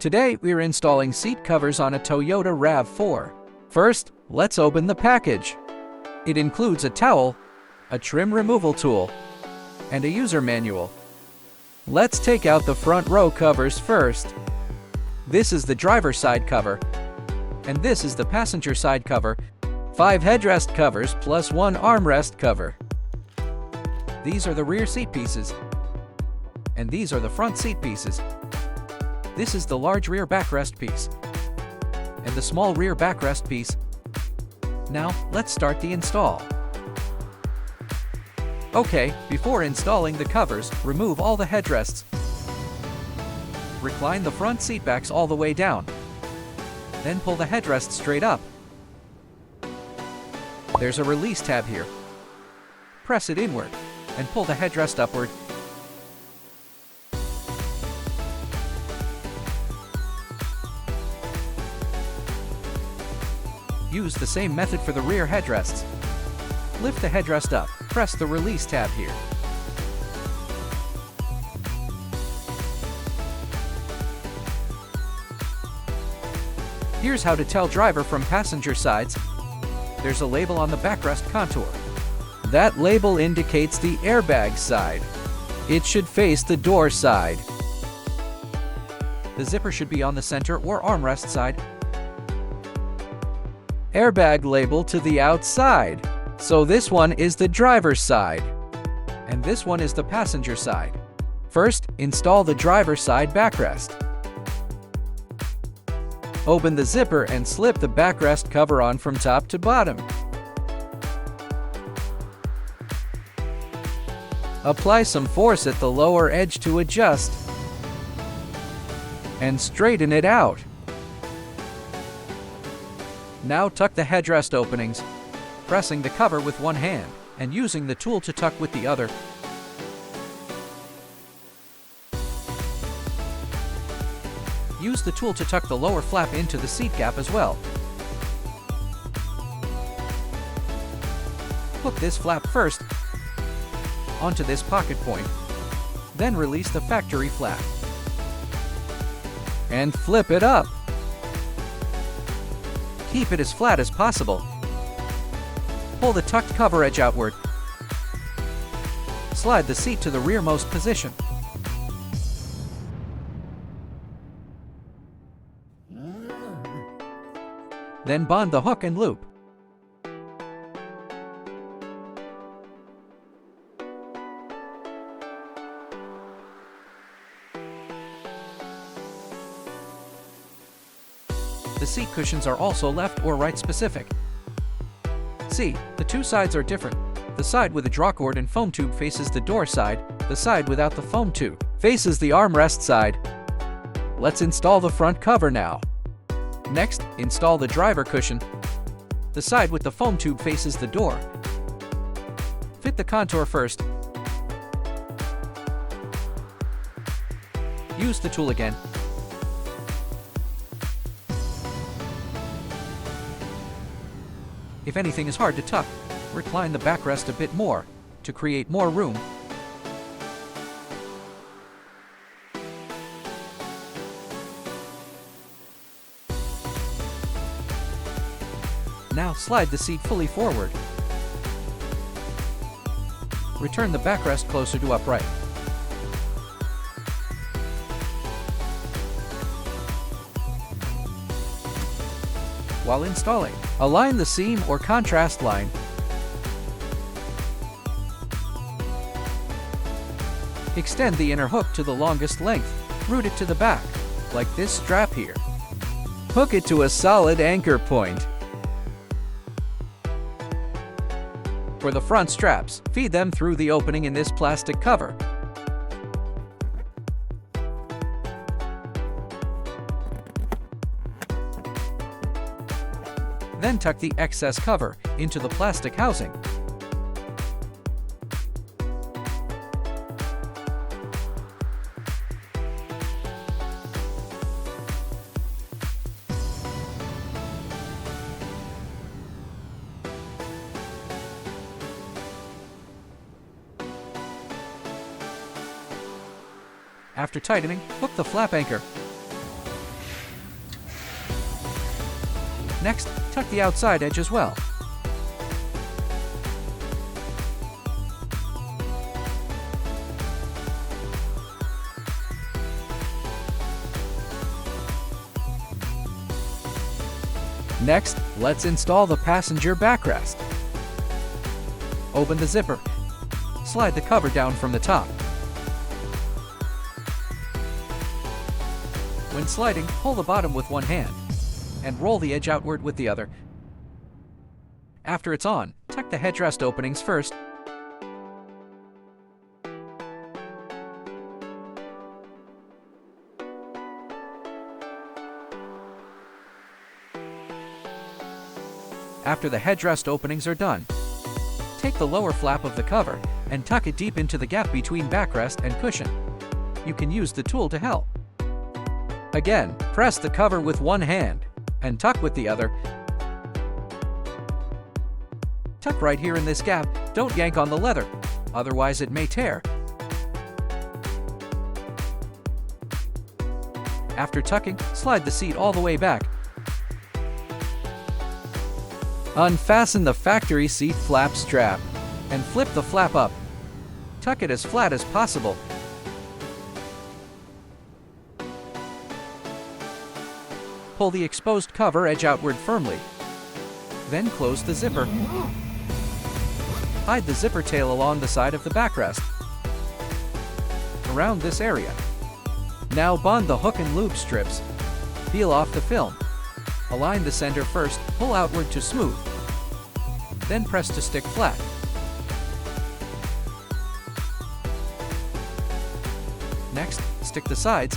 Today, we're installing seat covers on a Toyota RAV4. First, let's open the package. It includes a towel, a trim removal tool, and a user manual. Let's take out the front row covers first. This is the driver's side cover, and this is the passenger side cover. 5 headrest covers plus 1 armrest cover. These are the rear seat pieces, and these are the front seat pieces. This is the large rear backrest piece, and the small rear backrest piece. Now, let's start the install. Okay, before installing the covers, remove all the headrests. Recline the front seat backs all the way down. Then pull the headrest straight up. There's a release tab here. Press it inward and pull the headrest upward. Use the same method for the rear headrests. Lift the headrest up, press the release tab here. Here's how to tell driver from passenger sides. There's a label on the backrest contour. That label indicates the airbag side. It should face the door side. The zipper should be on the center or armrest side. Airbag label to the outside. So this one is the driver's side, and this one is the passenger side. First, install the driver's side backrest. Open the zipper and slip the backrest cover on from top to bottom. Apply some force at the lower edge to adjust, and straighten it out. Now tuck the headrest openings, pressing the cover with one hand and using the tool to tuck with the other. Use the tool to tuck the lower flap into the seat gap as well. Hook this flap first onto this pocket point, then release the factory flap and flip it up. Keep it as flat as possible. Pull the tucked cover edge outward. Slide the seat to the rearmost position. Then bond the hook and loop. The seat cushions are also left or right specific. See, the two sides are different. The side with the drawcord and foam tube faces the door side. The side without the foam tube faces the armrest side. Let's install the front cover now. Next, install the driver cushion. The side with the foam tube faces the door. Fit the contour first. Use the tool again. If anything is hard to tuck, recline the backrest a bit more to create more room. Now slide the seat fully forward. Return the backrest closer to upright. While installing, align the seam or contrast line. Extend the inner hook to the longest length. Route it to the back, like this strap here. Hook it to a solid anchor point. For the front straps, feed them through the opening in this plastic cover. Then tuck the excess cover into the plastic housing. After tightening, hook the flap anchor. Next, tuck the outside edge as well. Next, let's install the passenger backrest. Open the zipper. Slide the cover down from the top. When sliding, pull the bottom with one hand and roll the edge outward with the other. After it's on, tuck the headrest openings first. After the headrest openings are done, take the lower flap of the cover and tuck it deep into the gap between backrest and cushion. You can use the tool to help. Again, press the cover with one hand and tuck with the other. Tuck right here in this gap. Don't yank on the leather, otherwise it may tear. After tucking, slide the seat all the way back. Unfasten the factory seat flap strap and flip the flap up. Tuck it as flat as possible. Pull the exposed cover edge outward firmly. Then close the zipper. Hide the zipper tail along the side of the backrest, around this area. Now bond the hook and lube strips. Peel off the film. Align the center first, pull outward to smooth. Then press to stick flat. Next, stick the sides.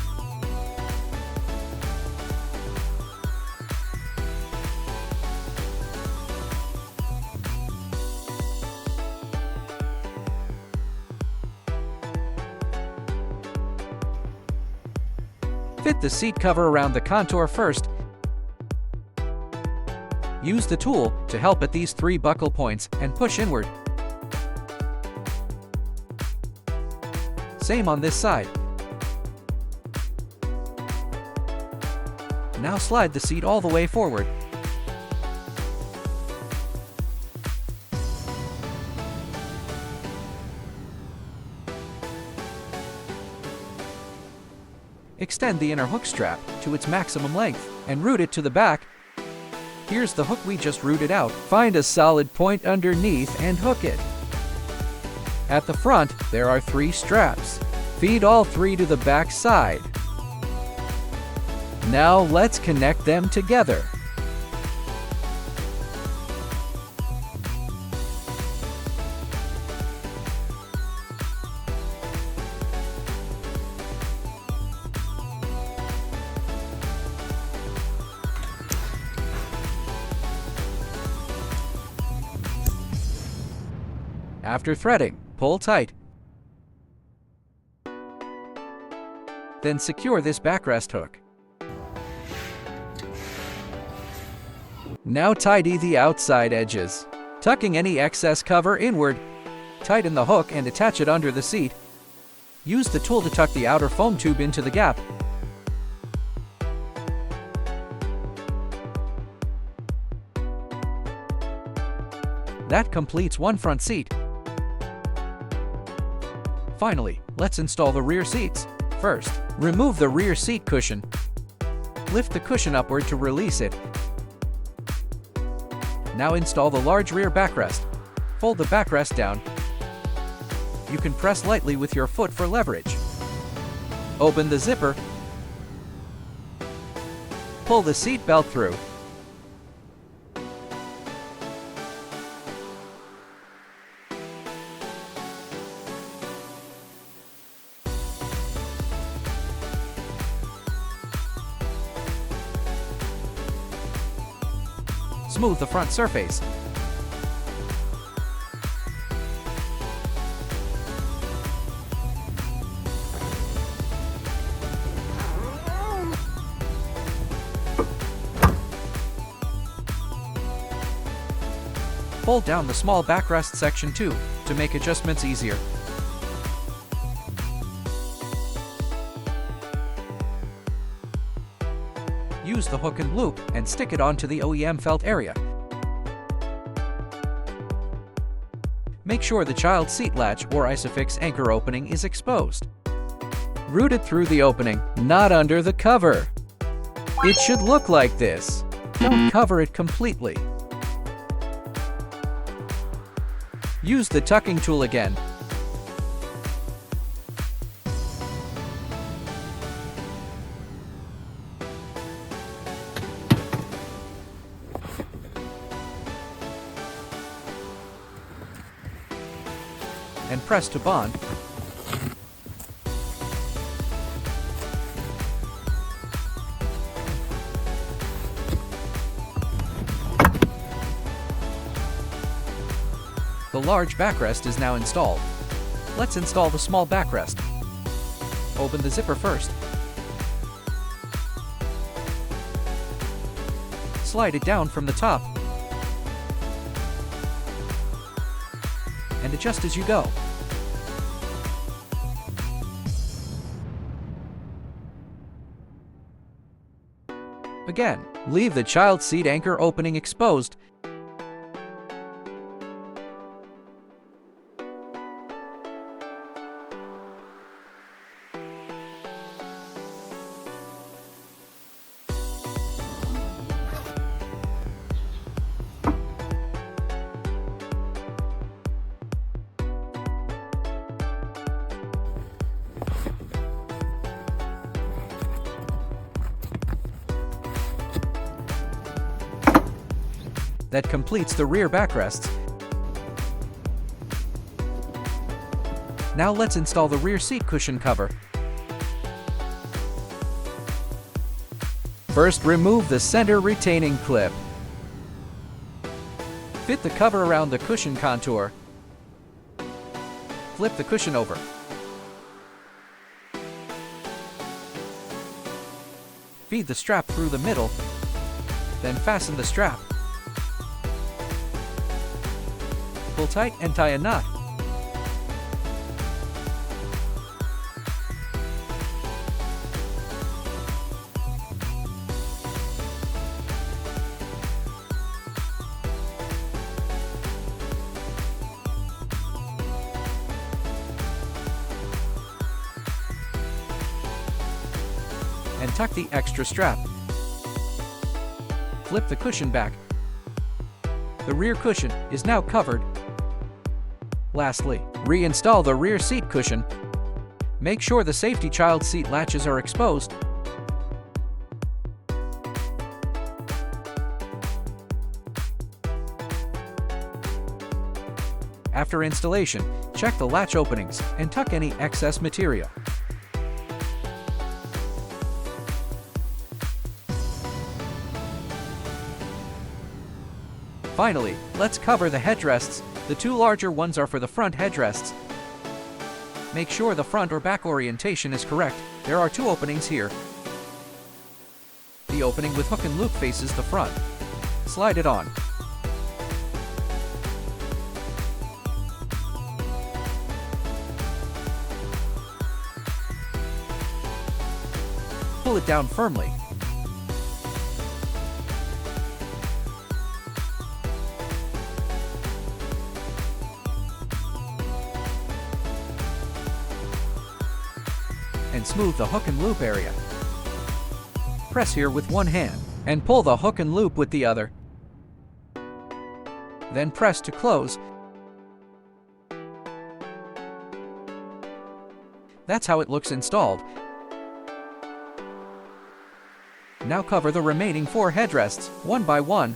Fit the seat cover around the contour first. Use the tool to help at these 3 buckle points and push inward. Same on this side. Now slide the seat all the way forward. Extend the inner hook strap to its maximum length and route it to the back. Here's the hook we just routed out. Find a solid point underneath and hook it. At the front, there are 3 straps. Feed all 3 to the back side. Now let's connect them together. After threading, pull tight. Then secure this backrest hook. Now tidy the outside edges. Tucking any excess cover inward. Tighten the hook and attach it under the seat. Use the tool to tuck the outer foam tube into the gap. That completes one front seat. Finally, let's install the rear seats. First, remove the rear seat cushion. Lift the cushion upward to release it. Now install the large rear backrest. Fold the backrest down. You can press lightly with your foot for leverage. Open the zipper. Pull the seat belt through. Smooth the front surface. Fold down the small backrest section too, to make adjustments easier. Use the hook and loop and stick it onto the OEM felt area. Make sure the child seat latch or ISOFIX anchor opening is exposed. Route it through the opening, not under the cover. It should look like this. Don't cover it completely. Use the tucking tool again. And press to bond. The large backrest is now installed. Let's install the small backrest. Open the zipper first. Slide it down from the top. And adjust as you go. Again, leave the child seat anchor opening exposed. That completes the rear backrests. Now let's install the rear seat cushion cover. First, remove the center retaining clip. Fit the cover around the cushion contour. Flip the cushion over. Feed the strap through the middle, then fasten the strap. Pull tight and tie a knot. And tuck the extra strap. Flip the cushion back. The rear cushion is now covered. Lastly, reinstall the rear seat cushion. Make sure the safety child seat latches are exposed. After installation, check the latch openings and tuck any excess material. Finally, let's cover the headrests. The two larger ones are for the front headrests. Make sure the front or back orientation is correct. There are two openings here. The opening with hook and loop faces the front. Slide it on. Pull it down firmly. And smooth the hook and loop area. Press here with one hand and pull the hook and loop with the other. Then press to close. That's how it looks installed. Now cover the remaining 4 headrests, one by one.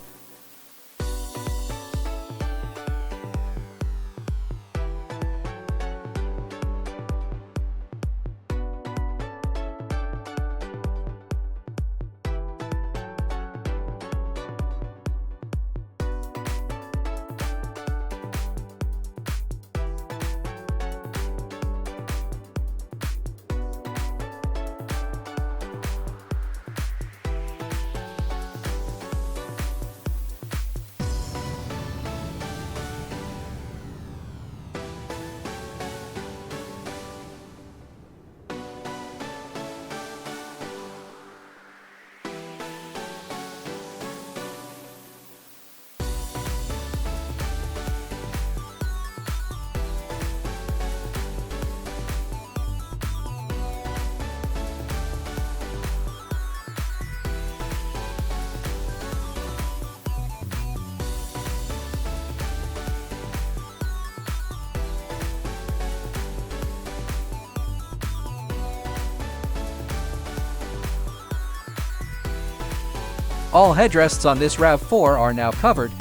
All headrests on this RAV4 are now covered.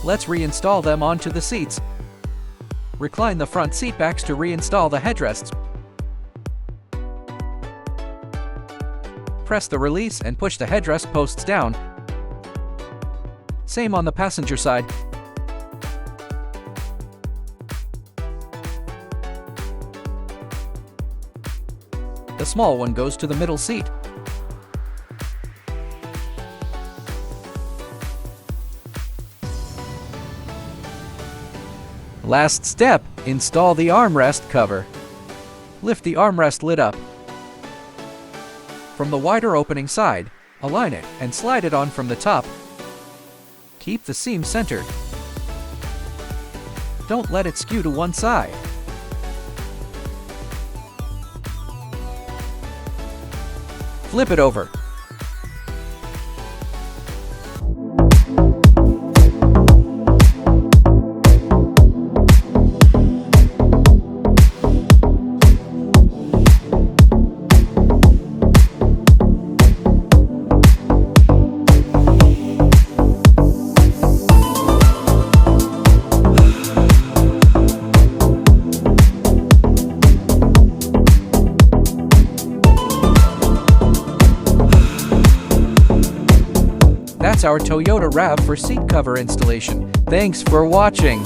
Let's reinstall them onto the seats. Recline the front seat backs to reinstall the headrests. Press the release and push the headrest posts down. Same on the passenger side. The small one goes to the middle seat. Last step, install the armrest cover. Lift the armrest lid up. From the wider opening side, align it and slide it on from the top. Keep the seam centered. Don't let it skew to one side. Flip it over. That's our Toyota RAV4 seat cover installation. Thanks for watching.